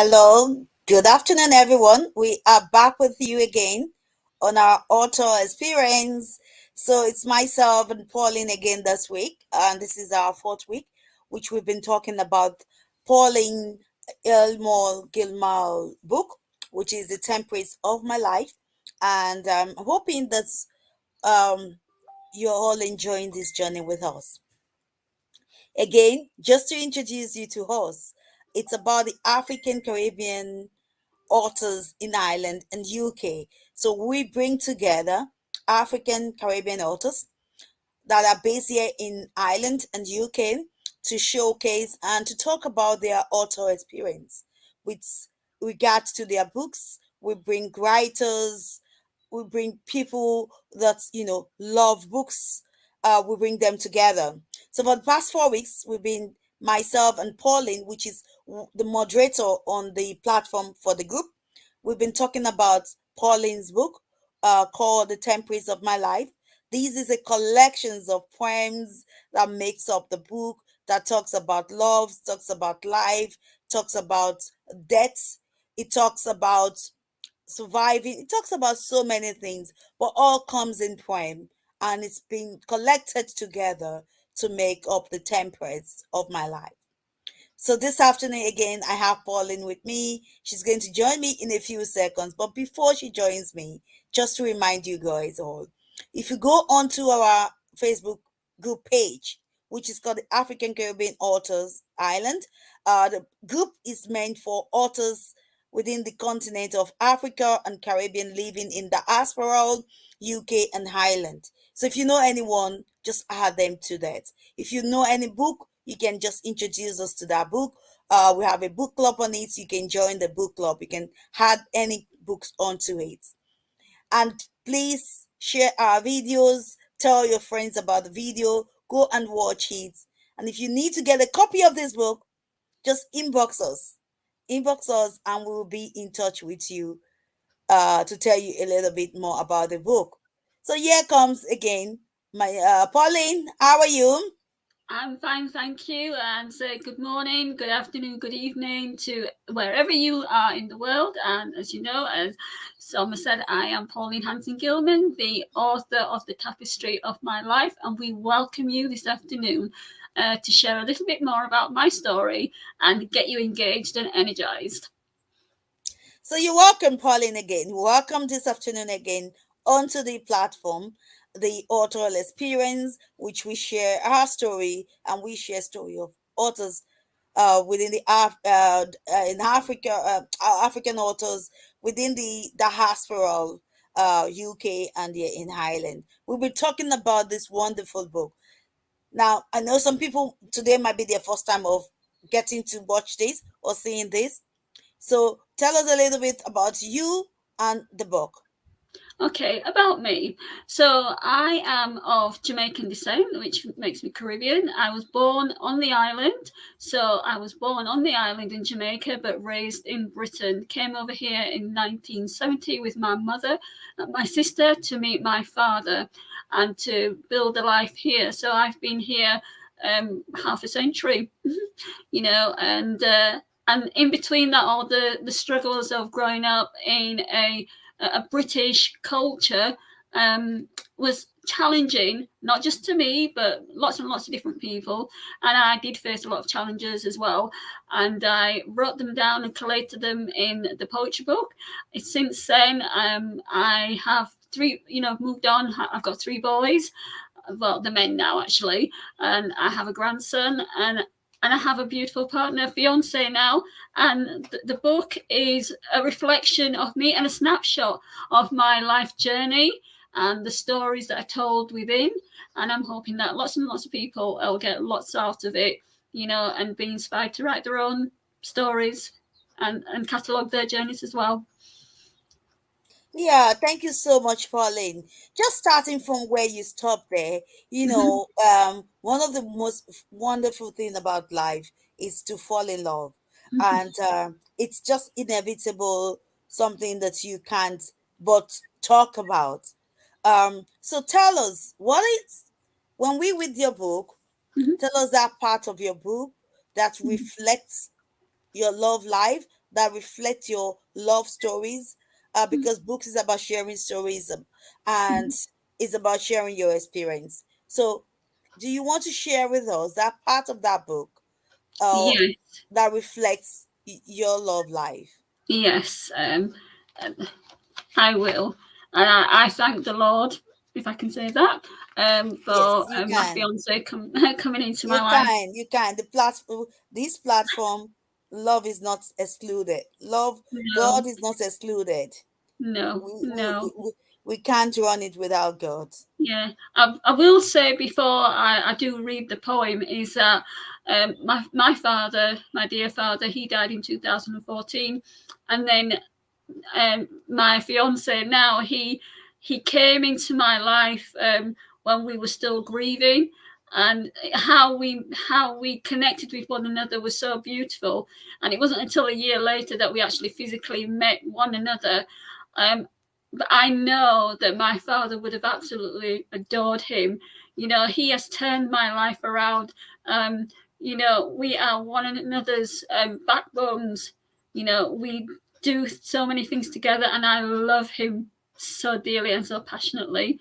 Hello, good afternoon, everyone. We are back with you again on our auto experience. So it's myself and Pauline again this week, and this is our fourth week, which we've been talking about Pauline Gilman book, which is The Temperance of My Life. And I'm hoping that um, you're all enjoying this journey with us. Again, just to introduce you to us, it's about the African Caribbean authors in Ireland and UK. So we bring together African Caribbean authors that are based here in Ireland and UK to showcase and to talk about their author experience with regards to their books. We bring writers, we bring people that love books. We bring them together. So for the past 4 weeks, we've been myself and Pauline, which is the moderator on the platform for the group. We've been talking about Pauline's book called The Temperance of My Life. This is a collections of poems that makes up the book that talks about love, talks about life, talks about death. It talks about surviving. It talks about so many things, but all comes in poem, and it's been collected together to make up the temperance of my life. So this afternoon again, I have Pauline with me. She's going to join me in a few seconds. But before she joins me, just to remind you guys all, if you go onto our Facebook group page, which is called the African Caribbean Authors Island, the group is meant for authors within the continent of Africa and Caribbean living in diaspora, UK, and Ireland. So if you know anyone, just add them to that. If you know any book, you can just introduce us to that book. We have a book club on it. You can join the book club. You can add any books onto it. And please share our videos. Tell your friends about the video. Go and watch it. And if you need to get a copy of this book, just inbox us. Inbox us and we will be in touch with you to tell you a little bit more about the book. So here comes again my Pauline. How are you? I'm fine, thank you, and say good morning, good afternoon, good evening to wherever you are in the world. And as you know, as Selma said, I am Pauline Hanson Gilman, the author of The Tapestry of My Life, and we welcome you this afternoon to share a little bit more about my story and get you engaged and energized. So you're welcome, Pauline, again. Welcome this afternoon again onto the platform, the author experience, which we share our story and we share story of authors within in Africa, African authors within the diaspora, UK and here in Ireland. We'll be talking about this wonderful book. Now, I know some people today might be their first time of getting to watch this or seeing this. So tell us a little bit about you and the book. Okay, about me. So I am of Jamaican descent, which makes me Caribbean. I was born on the island. So I was born on the island in Jamaica, but raised in Britain. Came over here in 1970 with my mother and my sister to meet my father and to build a life here. So I've been here half a century, and in between that, all the struggles of growing up in a British culture was challenging, not just to me, but lots and lots of different people. And I did face a lot of challenges as well. And I wrote them down and collated them in the poetry book. Since then, I have moved on. I've got three boys. Well, the men now, actually. And I have a grandson, and I have a beautiful partner, fiance now. And the book is a reflection of me and a snapshot of my life journey and the stories that I told within. And I'm hoping that lots and lots of people will get lots out of it, and be inspired to write their own stories and catalogue their journeys as well. Yeah, thank you so much, Pauline. Just starting from where you stopped there, one of the most wonderful thing about life is to fall in love, and it's just inevitable, something that you can't but talk about. So tell us what is when we read your book. Mhm. Tell us that part of your book that reflects your love life that reflect your love stories, because books is about sharing stories, and is about sharing your experience. So, do you want to share with us that part of that book, uh, Yes, that reflects your love life? yes, um, I will. And I thank the Lord, if I can say that, Yes, for you my can. fiance coming into my You life. can. You can. The platform, this platform, love is not excluded. Love, God No, is not excluded. no, We, we, no. we, we we can't run it without God. Yeah, I will say before I do read the poem is that my father, my dear father, he died in 2014, and then my fiance now he came into my life when we were still grieving, and how we connected with one another was so beautiful. And it wasn't until a year later that we actually physically met one another. But I know that my father would have absolutely adored him. He has turned my life around. um, we are one another's backbones. We do so many things together, and I love him so dearly and so passionately.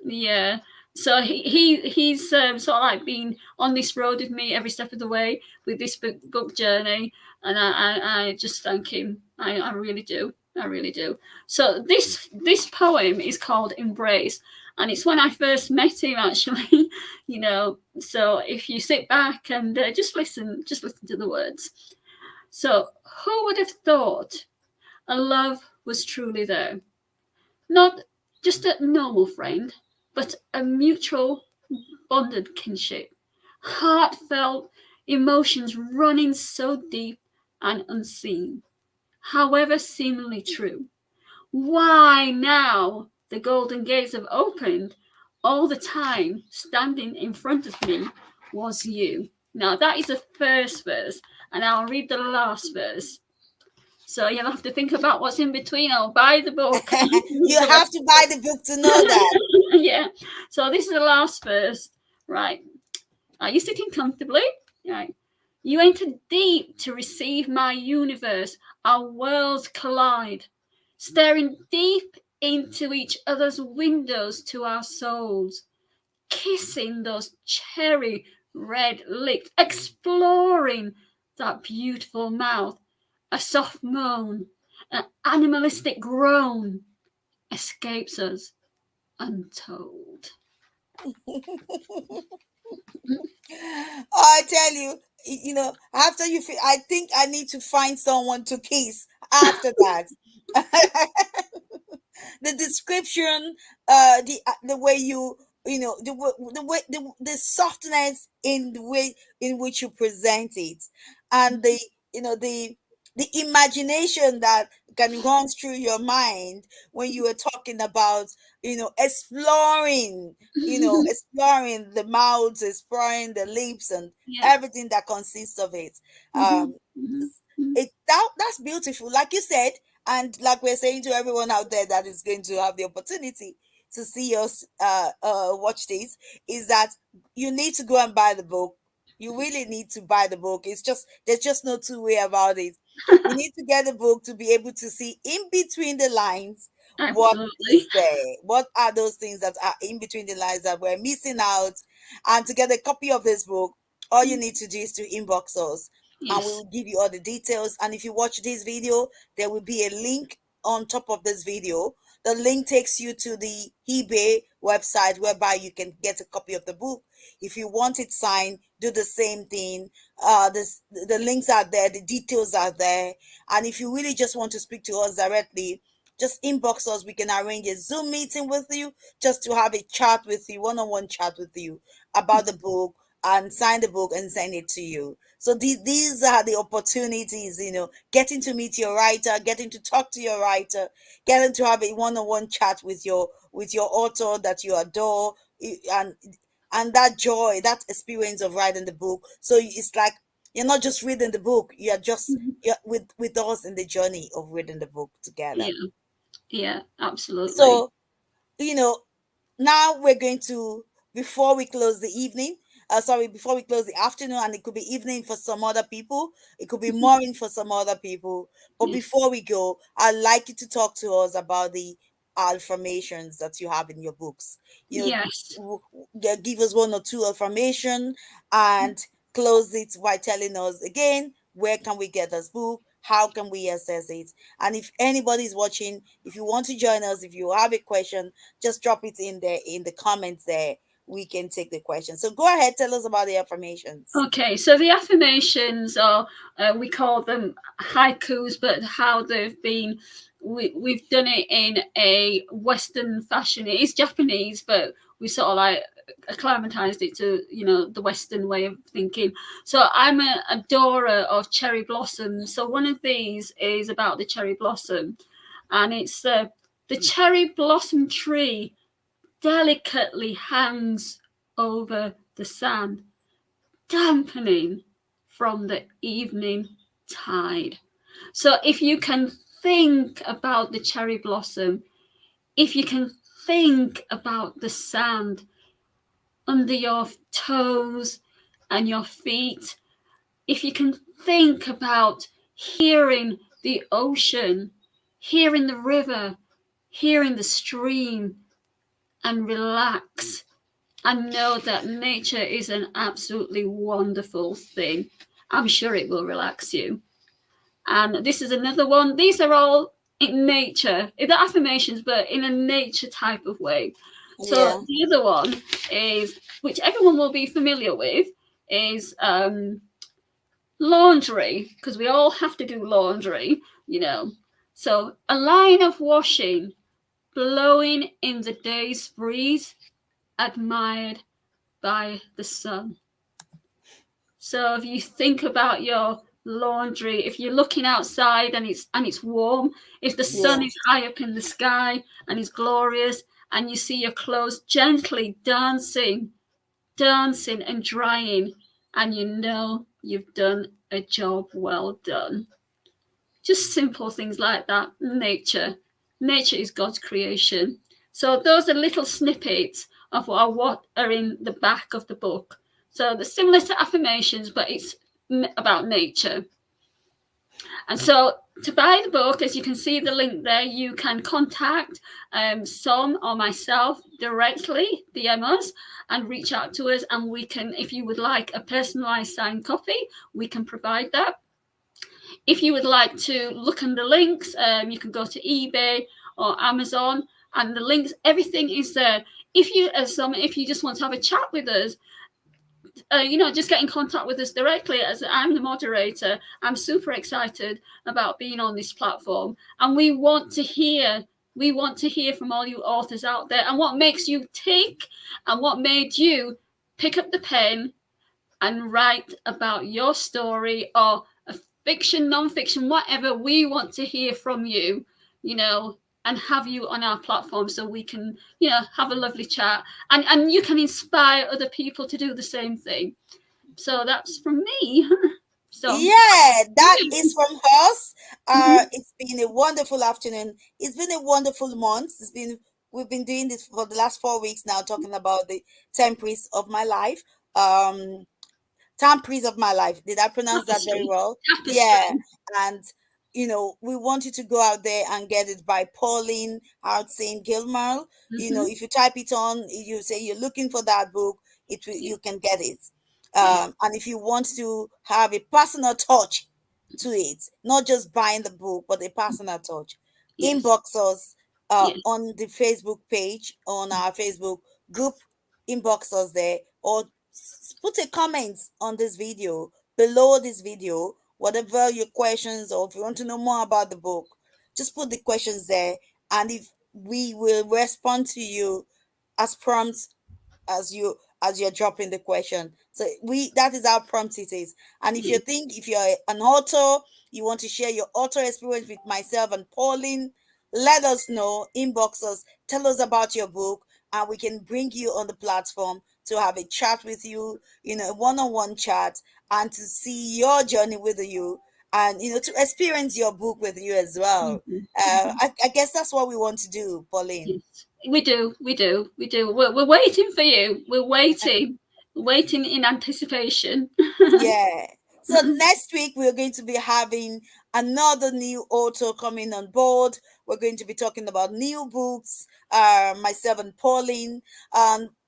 Yeah. So he's sort of like been on this road with me every step of the way with this book journey, and I just thank him. I really do. I really do. So this poem is called Embrace, and it's when I first met him actually. So if you sit back and just listen to the words. So, who would have thought a love was truly there? Not just a normal friend, but a mutual bonded kinship. Heartfelt emotions running so deep and unseen, however seemingly true. Why now the golden gates have opened, all the time standing in front of me was you. Now that is the first verse, and I'll read the last verse. So you'll have to think about what's in between. I'll buy the book. You have to buy the book to know that. Yeah. So this is the last verse. Right. Are you sitting comfortably? Right. You enter deep to receive my universe. Our worlds collide, staring deep into each other's windows to our souls, kissing those cherry red lips, exploring that beautiful mouth. A soft moan, an animalistic groan escapes us untold. Oh, I tell you, after you, I think I need to find someone to kiss after that. The description, the way the softness in the way in which you present it, and the imagination that can run through your mind when you were talking about, exploring the mouths, exploring the lips, and Yeah. everything that consists of it. Mm-hmm. um Mm-hmm. Mm-hmm. that's beautiful, like you said. And like we're saying to everyone out there that is going to have the opportunity to see us, watch this, is that you need to go and buy the book. You really need to buy the book. It's just, there's just no two way about it. You need to get the book to be able to see in between the lines what Absolutely. is there, what are those things that are in between the lines that we're missing out. And to get a copy of this book, all you need to do is to inbox us, and we Yes. will give you all the details. And if you watch this video, there will be a link on top of this video. The link takes you to the eBay website whereby you can get a copy of the book. If you want it signed, do the same thing. The links are there, the details are there. And if you really just want to speak to us directly, just inbox us. We can arrange a Zoom meeting with you just to have a chat with you, one-on-one chat with you about the book, and sign the book and send it to you. So these are the opportunities, getting to meet your writer, getting to talk to your writer, getting to have a one-on-one chat with your author that you adore, and that joy, that experience of writing the book. So it's like you're not just reading the book; Mhm. you're with us in the journey of reading the book together. Yeah. Yeah. Absolutely. So, you know now we're going to, before we close the evening, Sorry, before we close, the afternoon, and it could be evening for some other people. It could be morning for some other people. But Yes. before we go, I'd like you to talk to us about the affirmations that you have in your books. You know, Yes. give us one or two affirmation and close it by telling us again where can we get this book, how can we access it, and if anybody's watching, if you want to join us, if you have a question, just drop it in there in the comments there. We can take the question. So go ahead, tell us about the affirmations. Okay, so the affirmations are, we call them haikus, but how they've been, we've done it in a Western fashion. It is Japanese, but we sort of like acclimatized it to, the Western way of thinking. So I'm a adorer of cherry blossoms. So one of these is about the cherry blossom, and it's the cherry blossom tree delicately hangs over the sand, dampening from the evening tide. So if you can think about the cherry blossom, if you can think about the sand under your toes and your feet, if you can think about hearing the ocean, hearing the river, hearing the stream, and relax and know that nature is an absolutely wonderful thing. I'm sure it will relax you. And this is another one. These are all in nature, the affirmations, but in a nature type of way. So Yeah. the other one is, which everyone will be familiar with, is laundry, because we all have to do laundry. So a line of washing blowing in the day's breeze, admired by the sun. So if you think about your laundry, if you're looking outside and it's warm, if the sun Yeah. is high up in the sky and it's glorious, and you see your clothes gently dancing and drying, and you know you've done a job well done. Just simple things like that. Nature is God's creation. So those are little snippets of what are in the back of the book. So they're similar to affirmations, but it's about nature. And so to buy the book, as you can see the link there, you can contact Som or myself directly, DM us, and reach out to us. And we can, if you would like a personalized signed copy, we can provide that. If you would like to look in the links, you can go to eBay or Amazon, and the links, everything is there. If you just want to have a chat with us, just get in contact with us directly. As I'm the moderator, I'm super excited about being on this platform, and we want to hear. We want to hear from all you authors out there, and what makes you tick, and what made you pick up the pen and write about your story, or a fiction, non-fiction, whatever. We want to hear from you, and have you on our platform so we can, have a lovely chat, and you can inspire other people to do the same thing. So that's from me. So Yeah, that is from us. It's been a wonderful afternoon. It's been a wonderful month. We've been doing this for the last 4 weeks now, talking about the temperies of my life. Um, Temperies of my life. Did I pronounce that very tapestry, well? Yeah. tapestry. And we want you to go out there and get it by Pauline Hanson Gilman. Mm-hmm. If you type it on, you say you're looking for that book, Yeah, you can get it. yeah, And if you want to have a personal touch to it, not just buying the book, but a personal touch, yes, inbox us yes, on the Facebook page, on our Facebook group, inbox us there, or put a comment on this video, below this video, whatever your questions, or if you want to know more about the book, just put the questions there, and if we will respond to you as prompt as you're dropping the question. So we that is how prompt it is. And if you yes, think, if you're an author, you want to share your author experience with myself and Pauline, let us know, inbox us, tell us about your book, and we can bring you on the platform to have a chat with you, a one-on-one chat, and to see your journey with you, and to experience your book with you as well. mm-hmm. Mm-hmm. I guess that's what we want to do, Pauline. Yes. We do. We're waiting for you. We're waiting. waiting in anticipation. Yeah. So next week we're going to be having another new author coming on board. We're going to be talking about new books. Myself and Pauline.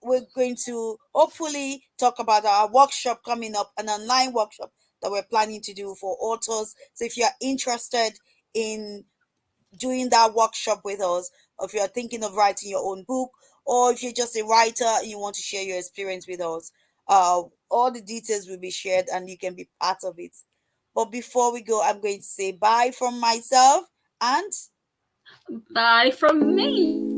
We're going to hopefully talk about our workshop coming up, an online workshop that we're planning to do for authors. So if you're interested in doing that workshop with us, or if you're thinking of writing your own book, or if you're just a writer and you want to share your experience with us, all the details will be shared and you can be part of it. But before we go, I'm going to say bye from myself and Bye from me.